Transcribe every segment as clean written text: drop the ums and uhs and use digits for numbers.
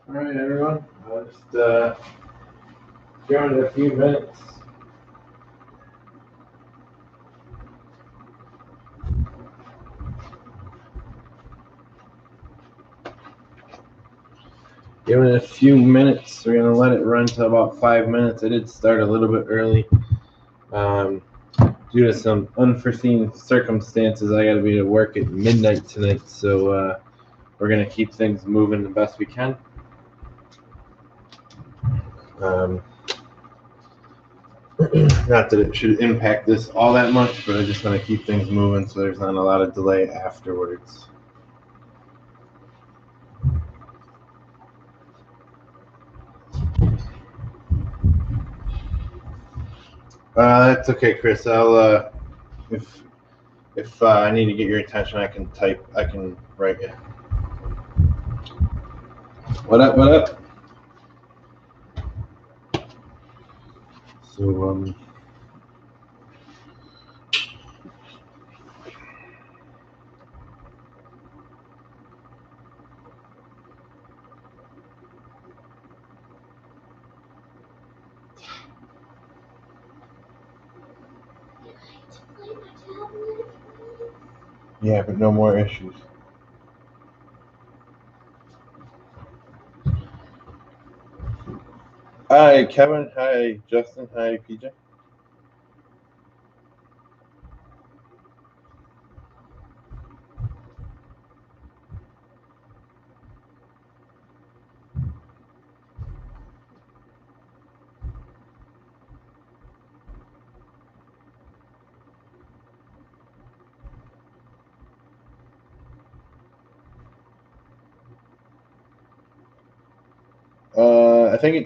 All right, everyone. I'll just go in a few minutes. Give it a few minutes. We're gonna let it run to about 5 minutes. I did start a little bit early. Due to some unforeseen circumstances, I got to be at work at midnight tonight. So we're gonna keep things moving the best we can. Not that it should impact this all that much, but I just want to keep things moving so there's not a lot of delay afterwards. That's okay, Chris. I'll if I need to get your attention, I can write you. What up? What up? So yeah, but no more issues. Hi, Kevin. Hi, Justin. Hi, PJ. I think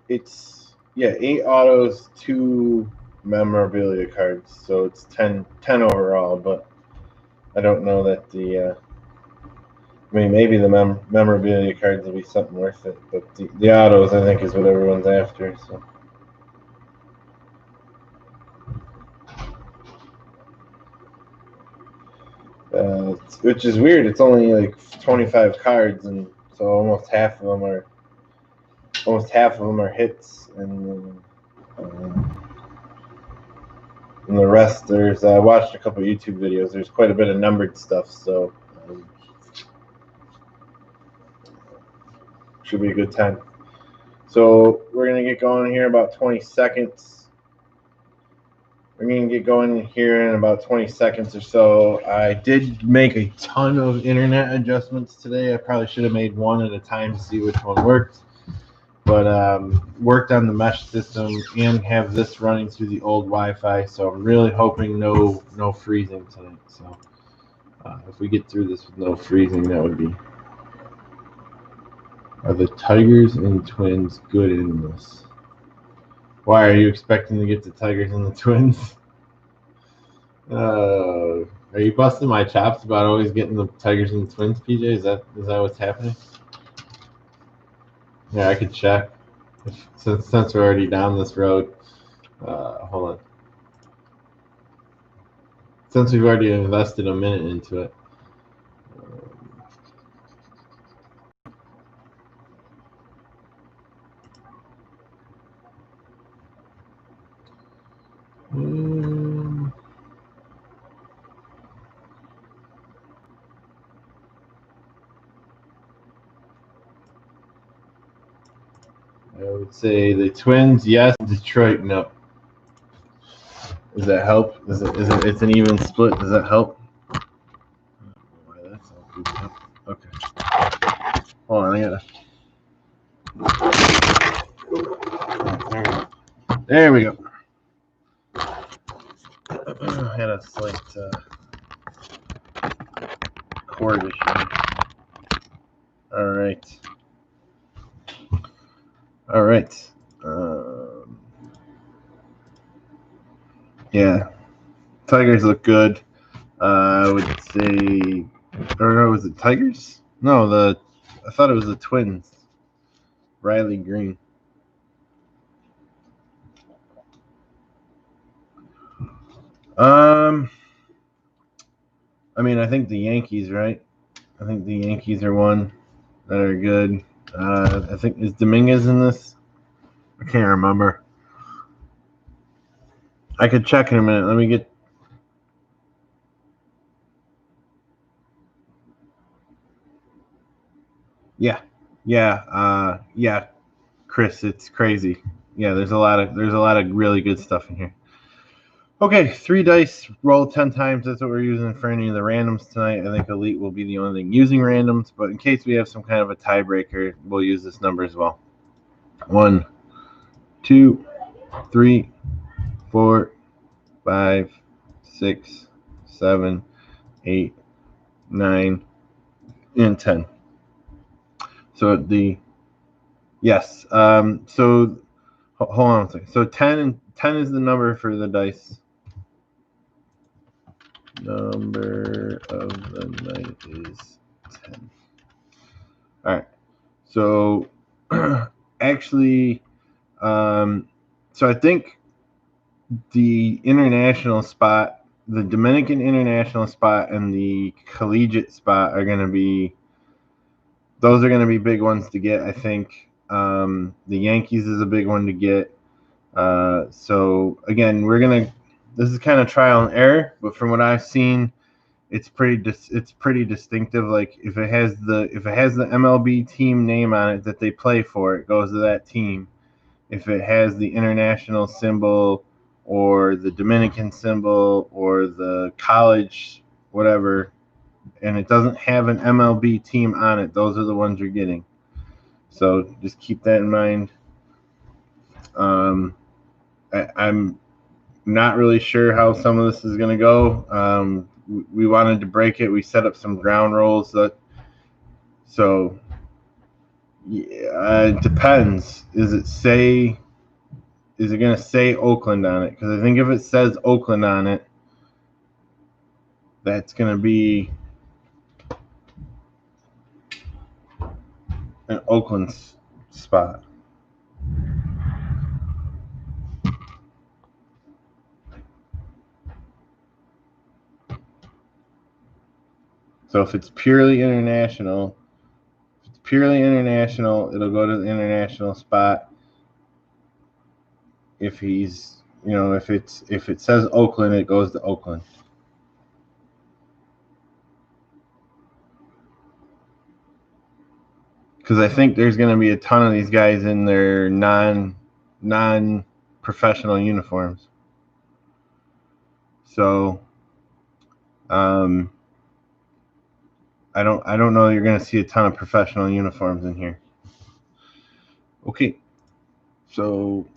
it's 8 autos, 2 memorabilia cards, so it's 10 overall. But I don't know that the. I mean, maybe the memorabilia cards will be something worth it, but the autos, I think, is what everyone's after. So. Which is weird. It's only like 25 cards, and so almost half of them are hits, and the rest there's. I watched a couple YouTube videos. There's quite a bit of numbered stuff, so should be a good time. So we're gonna get going here in about 20 seconds. We're going to get going here in about 20 seconds or so. I did make a ton of internet adjustments today. I probably should have made one at a time to see which one worked. But worked on the mesh system and have this running through the old Wi-Fi. So I'm really hoping no freezing tonight. So if we get through this with no freezing, that would be. Are the Tigers and Twins good in this? Why are you expecting to get the Tigers and the Twins? Are you busting my chops about always getting the Tigers and the Twins, PJ? Is that what's happening? Yeah, I could check. Since we're already down this road. Hold on. Since we've already invested a minute into it. I would say the Twins, yes. Detroit, no. Does that help? It's an even split. Does that help? Why that's all goofed up. Okay. Hold on, There we go. I had a slight cord issue. All right. Yeah, Tigers look good. I would say, or no, was it Tigers? No, I thought it was the Twins. Riley Green. I mean, I think the Yankees, right? I think the Yankees are one that are good. I think, is Dominguez in this? I can't remember. I could check in a minute. Let me get. Yeah, Chris, it's crazy. Yeah, there's a lot of really good stuff in here. Okay, 3 dice, roll 10 times. That's what we're using for any of the randoms tonight. I think Elite will be the only thing using randoms, but in case we have some kind of a tiebreaker, we'll use this number as well. 1, 2, 3, 4, 5, 6, 7, 8, 9, and 10. So yes. So hold on a second. So 10 is the number for the dice. Number of the night is 10. All right. So actually, so I think the international spot, the Dominican international spot, and the collegiate spot are going to be, those are going to be big ones to get. I think the Yankees is a big one to get. So again, this is kind of trial and error, but from what I've seen, it's pretty distinctive. Like if it has the MLB team name on it that they play for, it goes to that team. If it has the international symbol or the Dominican symbol or the college whatever, and it doesn't have an MLB team on it, those are the ones you're getting. So just keep that in mind. I'm not really sure how some of this is going to go. We wanted to break it. We set up some ground rules. So it depends. Is it going to say Oakland on it? Because I think if it says Oakland on it, that's going to be an Oakland spot. So if it's purely international, it'll go to the international spot. If he's, if it says Oakland, it goes to Oakland. Because I think there's going to be a ton of these guys in their non-professional uniforms. So, I don't know. You're going to see a ton of professional uniforms in here. Okay, so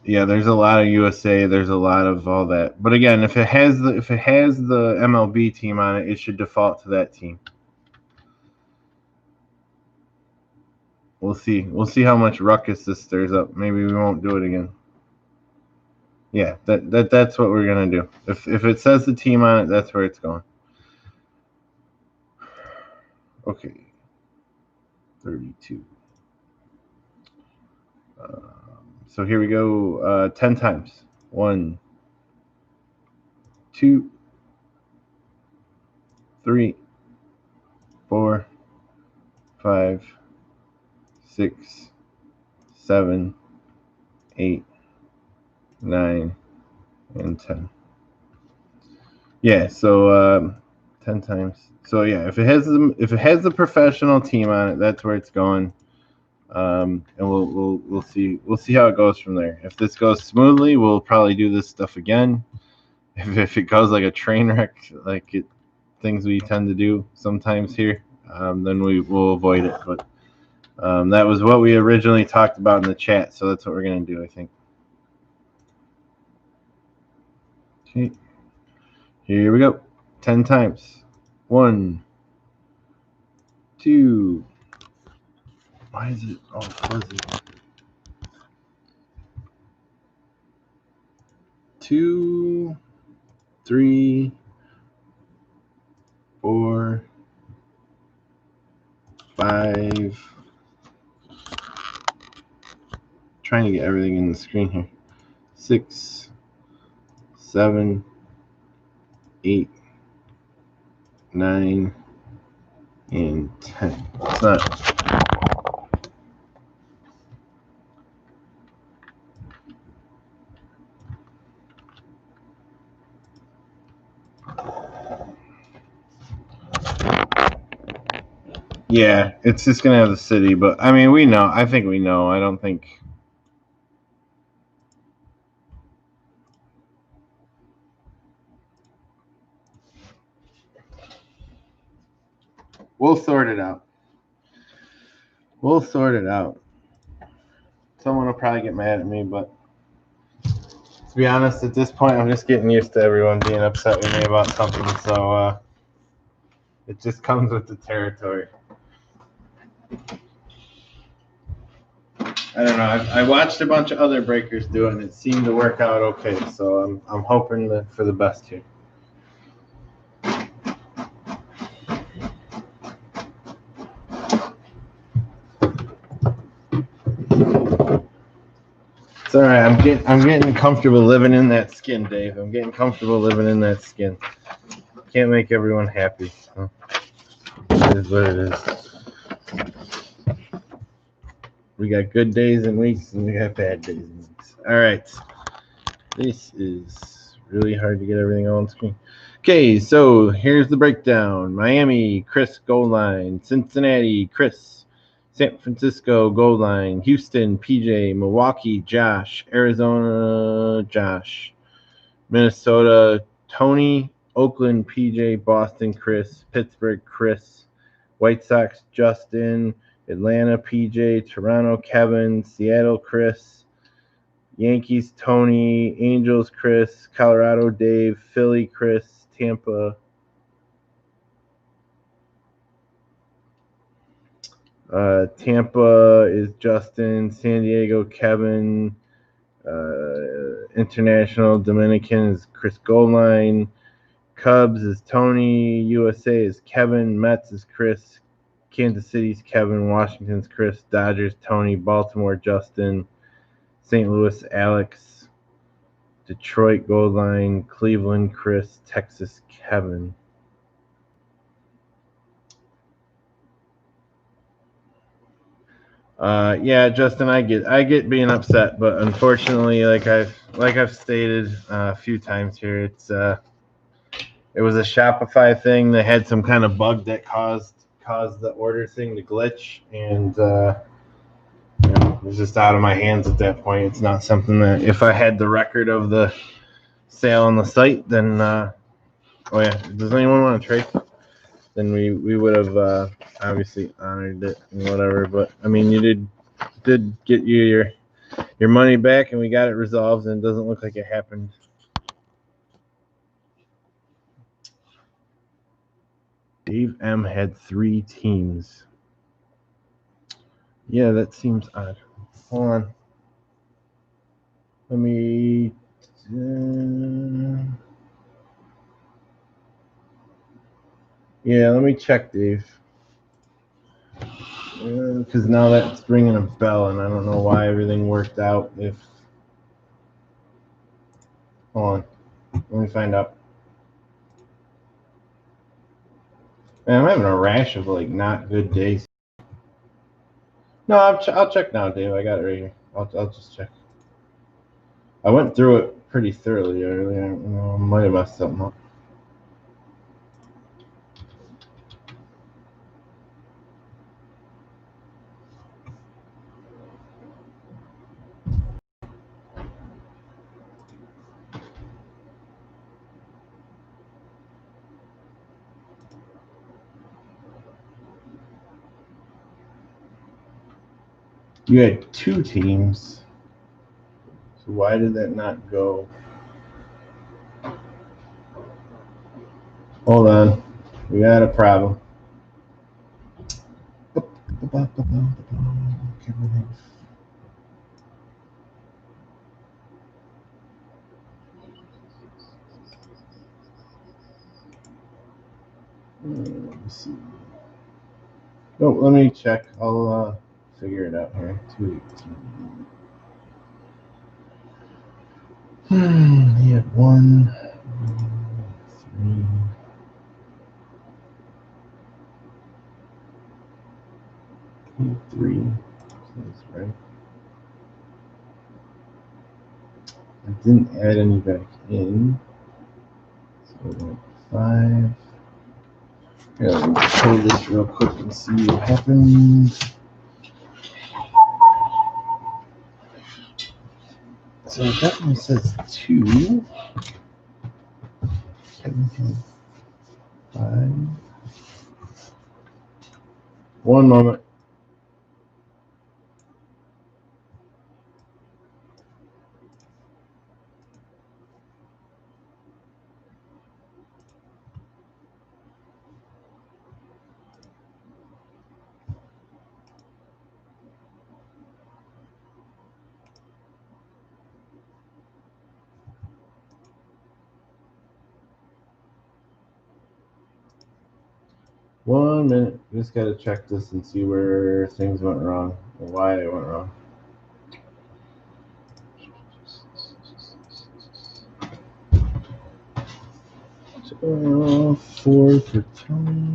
yeah, there's a lot of USA. There's a lot of all that. But again, if it has the MLB team on it, it should default to that team. We'll see. We'll see how much ruckus this stirs up. Maybe we won't do it again. Yeah, that's what we're gonna do. If it says the team on it, that's where it's going. Okay. 32. So here we go. 10 times. 1, 2, 3, 4, 5, 6, 7, 8, 9, and 10. Yeah, so 10 times. So yeah, if it has the professional team on it, that's where it's going. And we'll see how it goes from there. If this goes smoothly, we'll probably do this stuff again. If it goes like a train wreck, things we tend to do sometimes here, then we will avoid it. But that was what we originally talked about in the chat, so that's what we're gonna do, I think. Okay, here we go. 10 times. 1, 2. Why is it all fuzzy? 2, 3, 4, 5. Trying to get everything in the screen here. 6, 7, 8, 9, and 10. It's not. Yeah, it's just gonna have the city, but I mean, we know. I think we know. I don't think. We'll sort it out. We'll sort it out. Someone will probably get mad at me, but to be honest, at this point, I'm just getting used to everyone being upset with me about something, so it just comes with the territory. I don't know. I watched a bunch of other breakers do it, and it seemed to work out okay. So I'm hoping for the best here. It's all right. I'm getting comfortable living in that skin, Dave. I'm getting comfortable living in that skin. Can't make everyone happy. So it is what it is. We got good days and weeks, and we got bad days and weeks. All right. This is really hard to get everything on screen. Okay, so here's the breakdown. Miami, Chris, goal line. Cincinnati, Chris. San Francisco, goal line. Houston, PJ. Milwaukee, Josh. Arizona, Josh. Minnesota, Tony. Oakland, PJ. Boston, Chris. Pittsburgh, Chris. White Sox, Justin. Atlanta, PJ. Toronto, Kevin. Seattle, Chris. Yankees, Tony. Angels, Chris. Colorado, Dave. Philly, Chris. Tampa. Tampa is Justin. San Diego, Kevin. International Dominican is Chris Goldline. Cubs is Tony. USA is Kevin. Mets is Chris. Kansas City's Kevin. Washington's Chris. Dodgers, Tony. Baltimore, Justin. St. Louis, Alex. Detroit, Goldline. Cleveland, Chris. Texas, Kevin. Yeah, Justin, I get being upset, but unfortunately, like I've stated a few times here, it was a Shopify thing that had some kind of bug that caused the order thing to glitch, and it was just out of my hands at that point. It's not something that if I had the record of the sale on the site, then oh yeah, does anyone want to trade? Then we would have obviously honored it and whatever. But I mean, you did get your money back, and we got it resolved, and it doesn't look like it happened. Dave M had 3 teams. Yeah, that seems odd. Hold on. Let me. Yeah, let me check, Dave. Because now that's ringing a bell, and I don't know why everything worked out. Hold on, let me find out. Man, I'm having a rash of like not good days. No, I'll check now, Dave. I got it right here. I'll just check. I went through it pretty thoroughly earlier. I don't know, I might have messed something up. You had 2 teams. So why did that not go? Hold on. We got a problem. Let me see. Oh, let me check. I'll figure it out here. 218. He had 1, 3. Three. That's right. I didn't add any back in. So we went 5. Here, let me pull this real quick and see what happens. So that one says 2. 17, 5. 1 moment. One minute. Just got to check this and see where things went wrong or why they went wrong. So, 4 for Tony.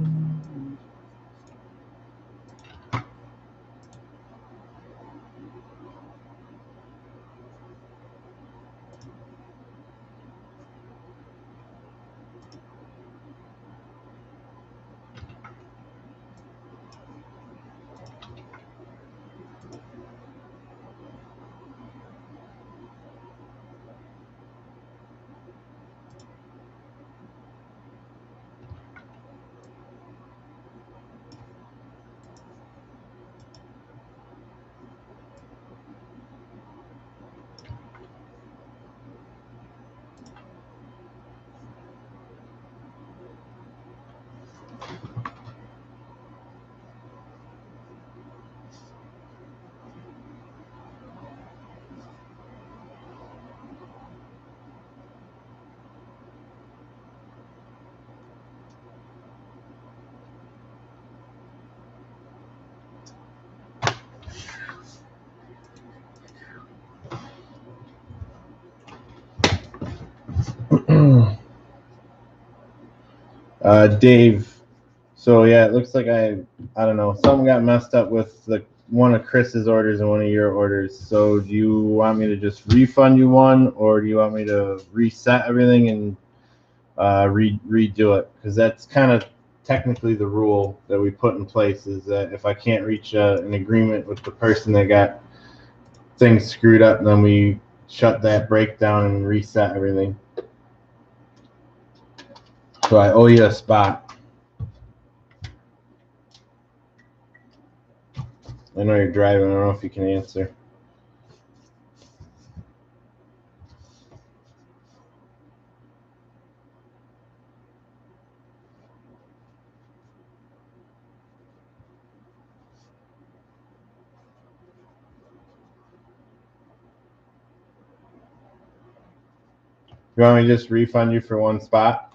Dave. So yeah, it looks like I don't know, something got messed up with one of Chris's orders and one of your orders. So do you want me to just refund you one, or do you want me to reset everything and redo it? Because that's kind of technically the rule that we put in place, is that if I can't reach an agreement with the person that got things screwed up, then we shut that breakdown and reset everything. So I owe you a spot. I know you're driving. I don't know if you can answer. You want me to just refund you for one spot?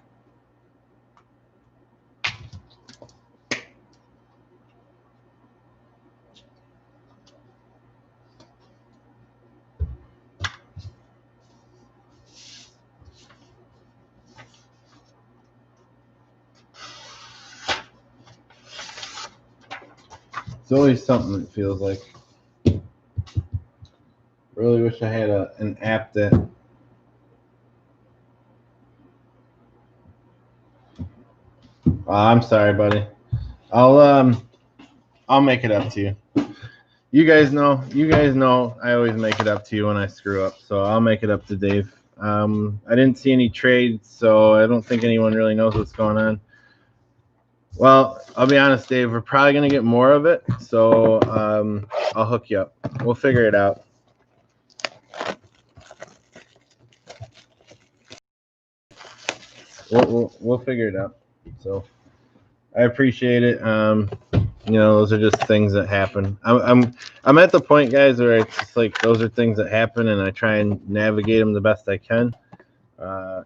It's always something, it feels like. Really wish I had an app that I'm sorry, buddy. I'll make it up to you. You guys know I always make it up to you when I screw up, so I'll make it up to Dave. I didn't see any trades, so I don't think anyone really knows what's going on. Well, I'll be honest, Dave, we're probably going to get more of it, so I'll hook you up. We'll figure it out. We'll figure it out. So I appreciate it. Those are just things that happen. I'm at the point, guys, where it's just like those are things that happen, and I try and navigate them the best I can. I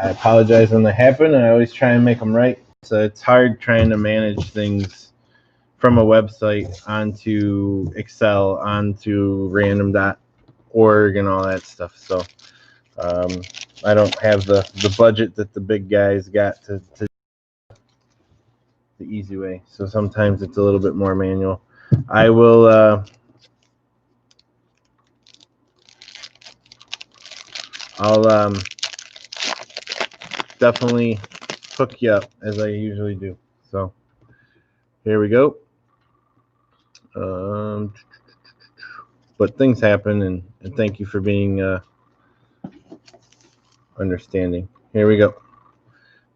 apologize when they happen, and I always try and make them right. So it's hard trying to manage things from a website onto Excel, onto random.org and all that stuff. So I don't have the budget that the big guys got to the easy way. So sometimes it's a little bit more manual. I will I'll definitely hook you up as I usually do. So here we go. But things happen, and thank you for being understanding. Here we go.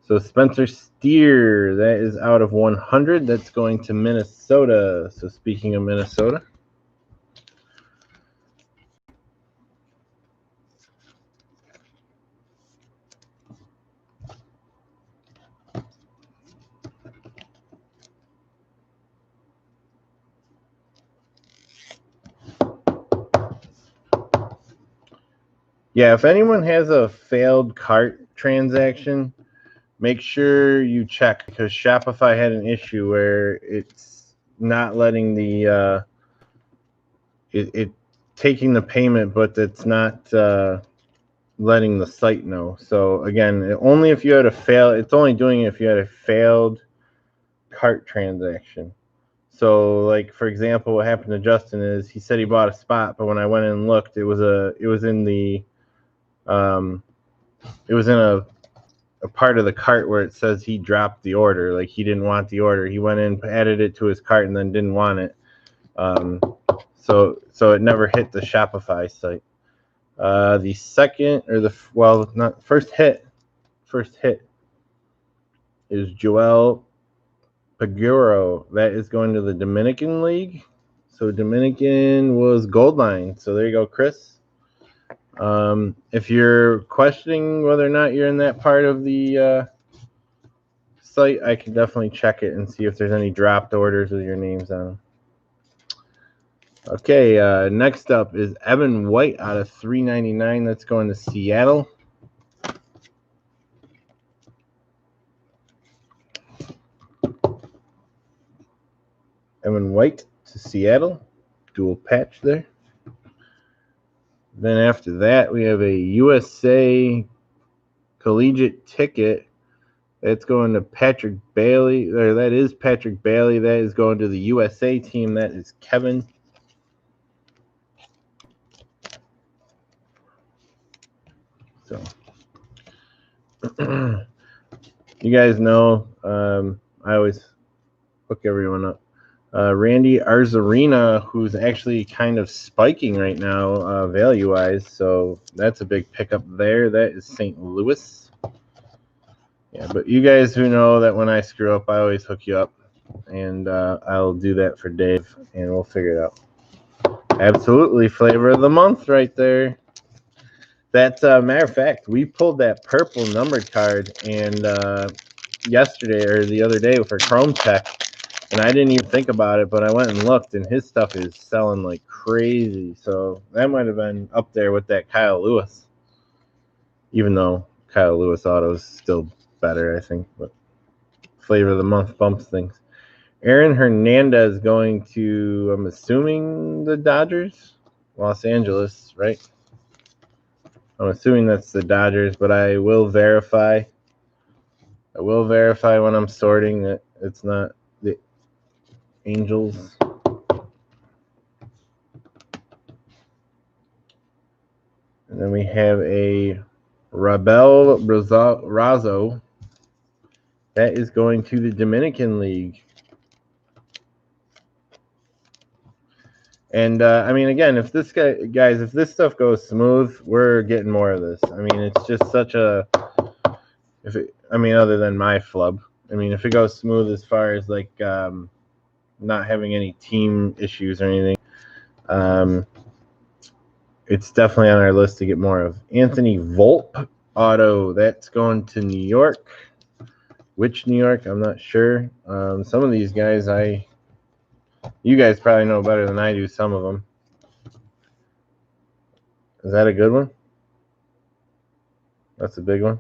So Spencer Steer, that is out of 100. That's going to Minnesota. So speaking of Minnesota. Yeah, if anyone has a failed cart transaction, make sure you check, because Shopify had an issue where it's not letting the it taking the payment, but it's not letting the site know. So again, only if you had a fail. It's only doing it if you had a failed cart transaction. So, like for example, what happened to Justin is he said he bought a spot, but when I went in and looked, it was in a part of the cart where it says he dropped the order. Like he didn't want the order. He went in, added it to his cart, and then didn't want it. So it never hit the Shopify site. The second or first hit is Joel Paguro. That is going to the Dominican League. So Dominican was gold line. So there you go, Chris. If you're questioning whether or not you're in that part of the site, I can definitely check it and see if there's any dropped orders with your names on them. Okay, next up is Evan White out of 399. That's going to Seattle. Evan White to Seattle. Dual patch there. Then after that, we have a USA collegiate ticket. That's going to Patrick Bailey. Or that is Patrick Bailey. That is going to the USA team. That is Kevin. So you guys know I always hook everyone up. Randy Arzarena, who's actually kind of spiking right now value-wise, so that's a big pickup there. That is St. Louis. Yeah, but you guys who know that when I screw up, I always hook you up, and I'll do that for Dave, and we'll figure it out. Absolutely, flavor of the month right there. That matter of fact, we pulled that purple numbered card and yesterday or the other day for Chrome Tech, and I didn't even think about it, but I went and looked, and his stuff is selling like crazy. So that might have been up there with that Kyle Lewis, even though Kyle Lewis auto is still better, I think. But flavor of the month bumps things. Aaron Hernandez going to, I'm assuming, the Dodgers, Los Angeles, right? I'm assuming that's the Dodgers, but I will verify. I will verify when I'm sorting that it's not the Angels. And then we have a Rabel Razo. That is going to the Dominican League. And I mean, again, if this if this stuff goes smooth, we're getting more of this. I mean, it's just such a, other than my flub, I mean, if it goes smooth as far as like not having any team issues or anything, it's definitely on our list to get more of. Anthony Volpe auto, that's going to New York. Which New York? I'm not sure. Some of these guys, you guys probably know better than I do. Some of them. Is that a good one? That's a big one.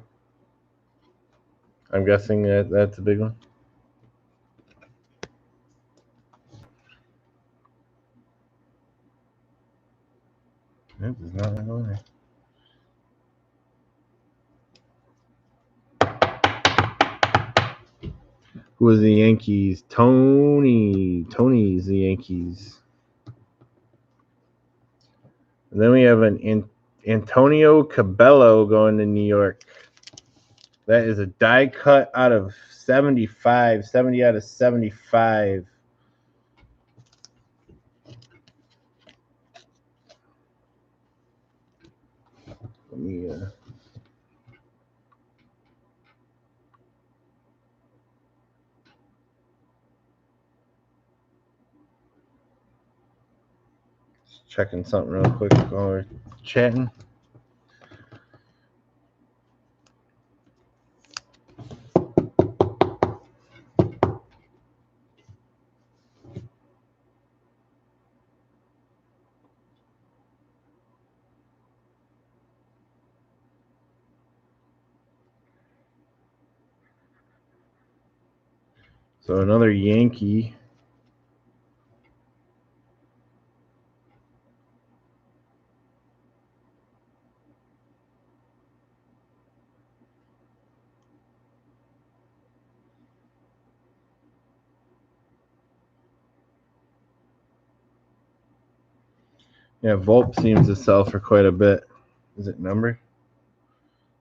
I'm guessing that's a big one. It does not have on there. Who was the Yankees? Tony's the Yankees. And then we have an Antonio Cabello going to New York. That is a die cut out of 75, 70 out of 75. Let me checking something real quick while we're chatting. So another Yankee. Yeah, Volpe seems to sell for quite a bit. Is it numbered?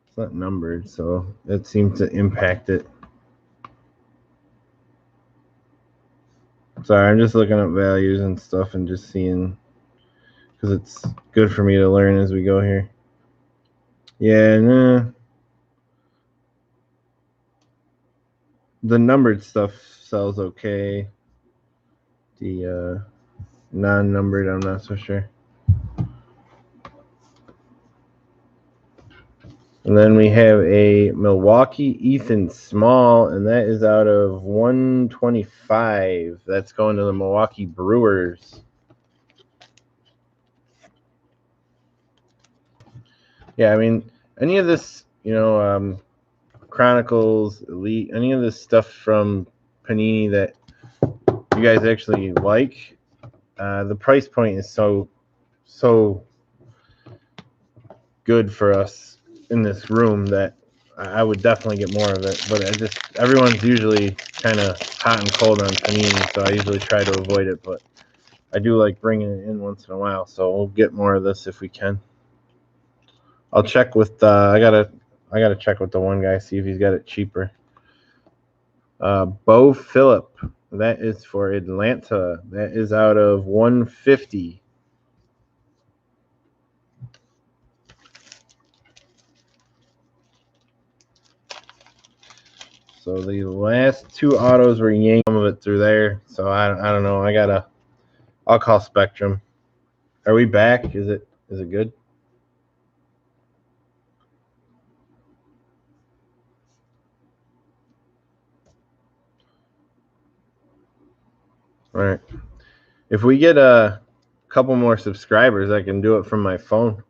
It's not numbered, so that seems to impact it. Sorry, I'm just looking up values and stuff and just seeing, because it's good for me to learn as we go here. Yeah, nah. The numbered stuff sells okay. The non-numbered, I'm not so sure. And then we have a Milwaukee Ethan Small, and that is out of 125. That's going to the Milwaukee Brewers. Yeah, I mean, any of this, Chronicles, Elite, any of this stuff from Panini that you guys actually like, the price point is so good for us in this room that I would definitely get more of it. But everyone's usually kind of hot and cold on Panini, so I usually try to avoid it. But I do like bringing it in once in a while, so we'll get more of this if we can. I'll check with I gotta check with the one guy, see if he's got it cheaper. Bo Phillip, that is for Atlanta. That is out of 150. So the last two autos were yanked some of it through there. So I don't know. I'll call Spectrum. Are we back? Is it good? All right. If we get a couple more subscribers, I can do it from my phone.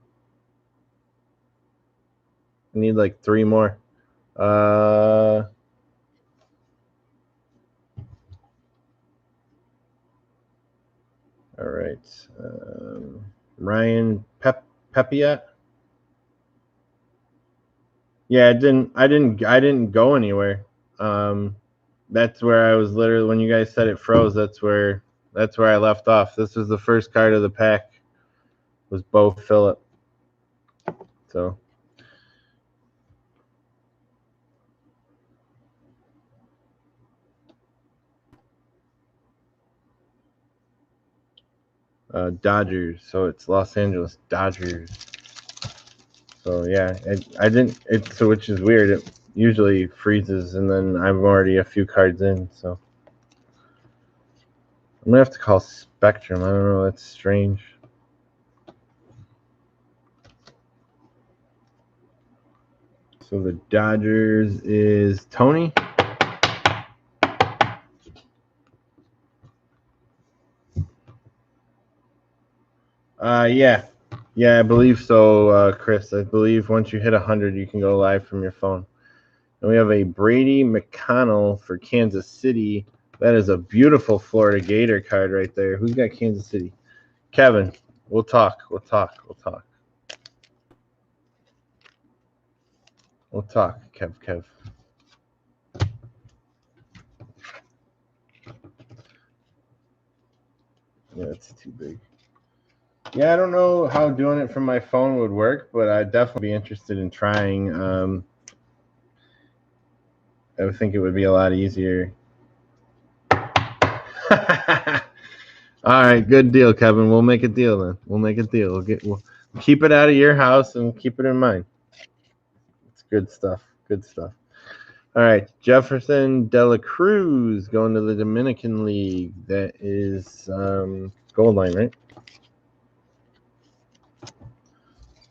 I need like 3 more. All right. Ryan Pepiat. Yeah, I didn't go anywhere. That's where I was literally, when you guys said it froze, that's where I left off. This was the first card of the pack. Was Bo Phillip. So Dodgers. So it's Los Angeles Dodgers. So yeah, I didn't. So which is weird. It usually freezes, and then I'm already a few cards in. So I'm gonna have to call Spectrum. I don't know. That's strange. So the Dodgers is Tony. Yeah. Yeah, I believe so, Chris. I believe once you hit 100, you can go live from your phone. And we have a Brady McConnell for Kansas City. That is a beautiful Florida Gator card right there. Who's got Kansas City? Kevin. We'll talk. We'll talk. We'll talk. We'll talk, Kev. Yeah, it's too big. Yeah, I don't know how doing it from my phone would work, but I'd definitely be interested in trying. I would think it would be a lot easier. All right, good deal, Kevin. We'll make a deal then. We'll make a deal. We'll keep it out of your house and keep it in mine. It's good stuff. Good stuff. All right, Jefferson De La Cruz going to the Dominican League. That is gold line, right?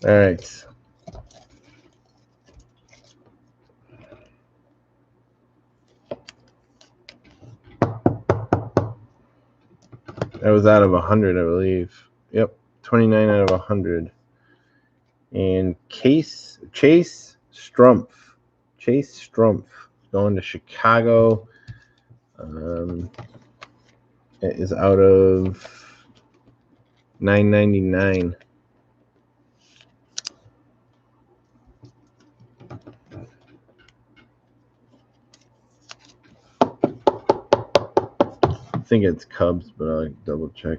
All right. That was out of 100, I believe. Yep, 29 out of 100. And Chase Strumpf. Chase Strumpf going to Chicago. It is out of 999. I think it's Cubs, but I'll double check.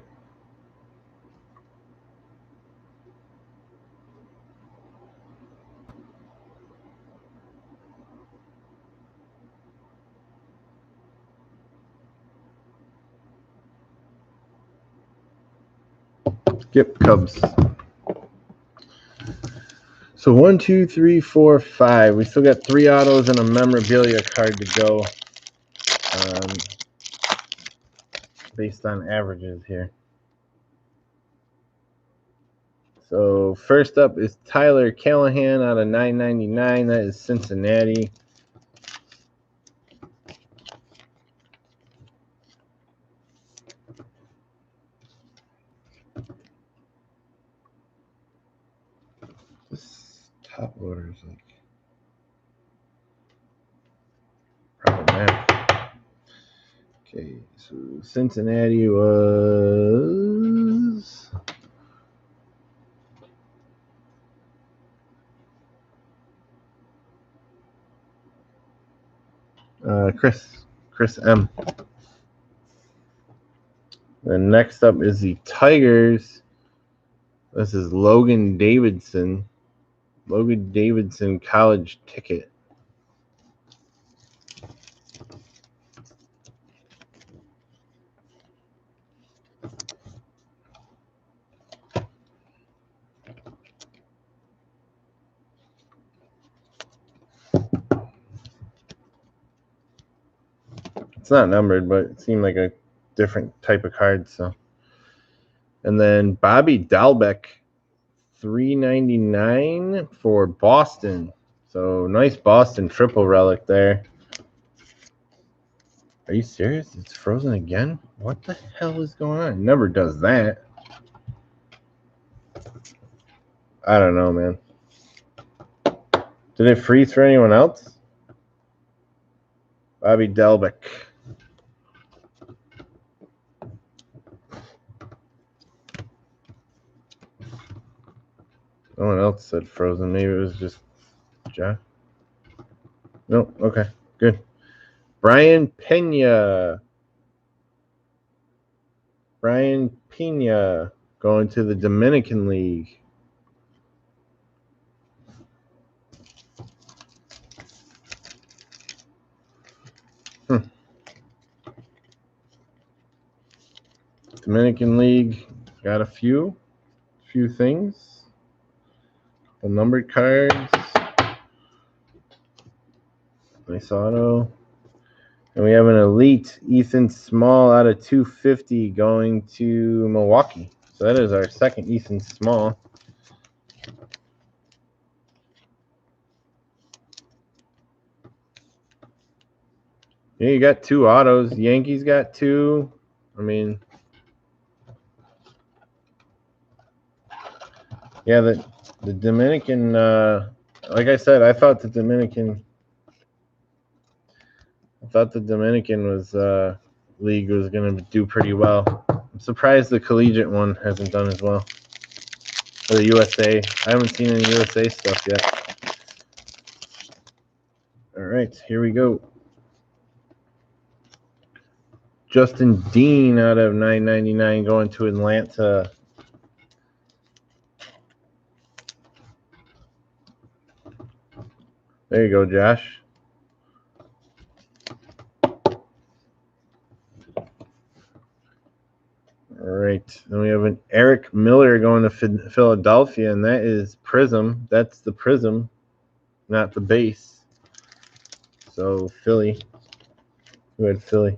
Yep, Cubs. So 1, 2, 3, 4, 5. We still got 3 autos and a memorabilia card to go. Based on averages here. So first up is Tyler Callahan out of 999. That is Cincinnati. This top loader is like problematic. Okay, so Cincinnati was Chris M. Then next up is the Tigers. This is Logan Davidson. Logan Davidson college ticket. It's not numbered, but it seemed like a different type of card. So, and then Bobby Dalbec, $3.99 for Boston. So nice Boston triple relic there. Are you serious? It's frozen again? What the hell is going on? It never does that. I don't know, man. Did it freeze for anyone else? Bobby Dalbec. No one else said frozen. Maybe it was just Jack. No, okay, good. Brian Pena. Brian Pena going to the Dominican League. Dominican League. Got a few things. The numbered cards. Nice auto. And we have an elite Ethan Small out of 250 going to Milwaukee. So that is our second Ethan Small. Yeah, you got 2 autos. Yankees got 2. I mean, yeah, the Dominican, like I said, I thought the Dominican was league was going to do pretty well. I'm surprised the collegiate one hasn't done as well. Or the USA. I haven't seen any USA stuff yet. All right, here we go. Justin Dean out of 999 going to Atlanta. There you go, Josh. All right. Then we have an Eric Miller going to Philadelphia, and that is Prism. That's the Prism, not the base. So Philly. Who had Philly?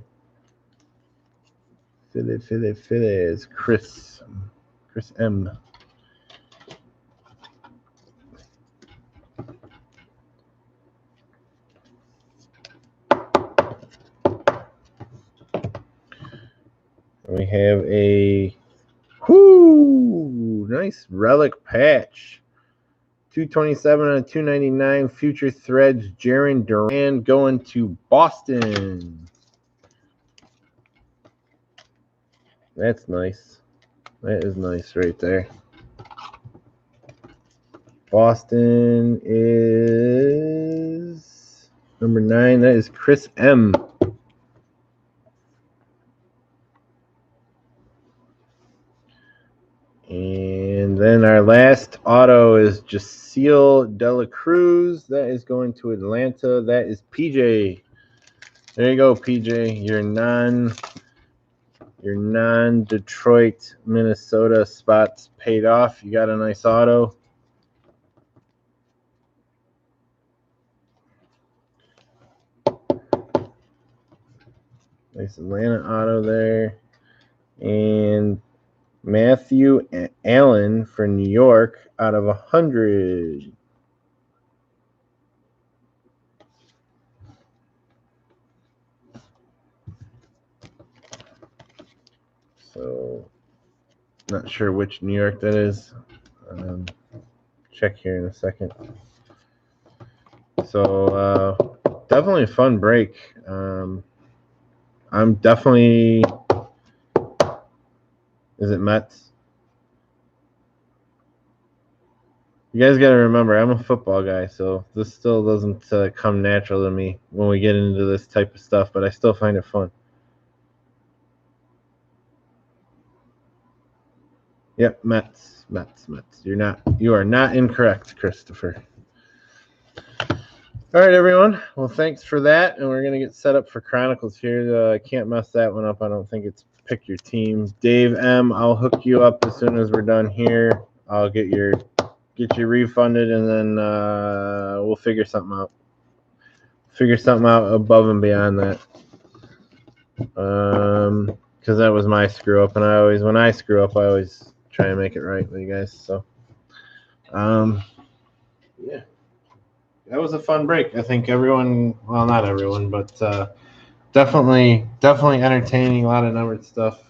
Philly is Chris M. We have a nice relic patch. 227 and 299 Future Threads. Jarren Duran going to Boston. That's nice. That is nice right there. Boston is number 9. That is Chris M. And then our last auto is Jasiel De La Cruz. That is going to Atlanta. That is PJ. There you go, PJ. Your non-Detroit, Minnesota spots paid off. You got a nice auto. Nice Atlanta auto there. And Matthew Allen for New York out of 100. So, not sure which New York that is. Check here in a second. So, definitely a fun break. I'm definitely... Is it Mets? You guys got to remember, I'm a football guy, so this still doesn't come natural to me when we get into this type of stuff, but I still find it fun. Yep, Mets. You are not incorrect, Christopher. All right, everyone. Well, thanks for that, and we're going to get set up for Chronicles here. I can't mess that one up. I don't think it's pick your team. Dave M., I'll hook you up as soon as we're done here. I'll get you refunded, and then we'll figure something out. Figure something out above and beyond that. Because that was my screw up, and when I screw up, I always try and make it right with you guys. So, yeah. That was a fun break. I think everyone, well, not everyone, but definitely entertaining. A lot of numbered stuff.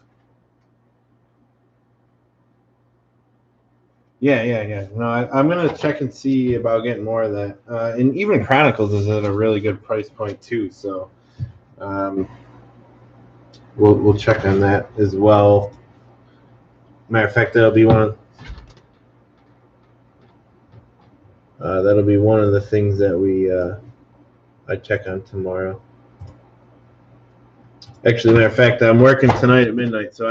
Yeah. No, I'm gonna check and see about getting more of that. And even Chronicles is at a really good price point too. So, we'll check on that as well. Matter of fact, that'll be one of the things that I check on tomorrow. Actually, matter of fact, I'm working tonight at midnight, so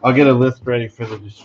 I'll get a list ready for the distribution.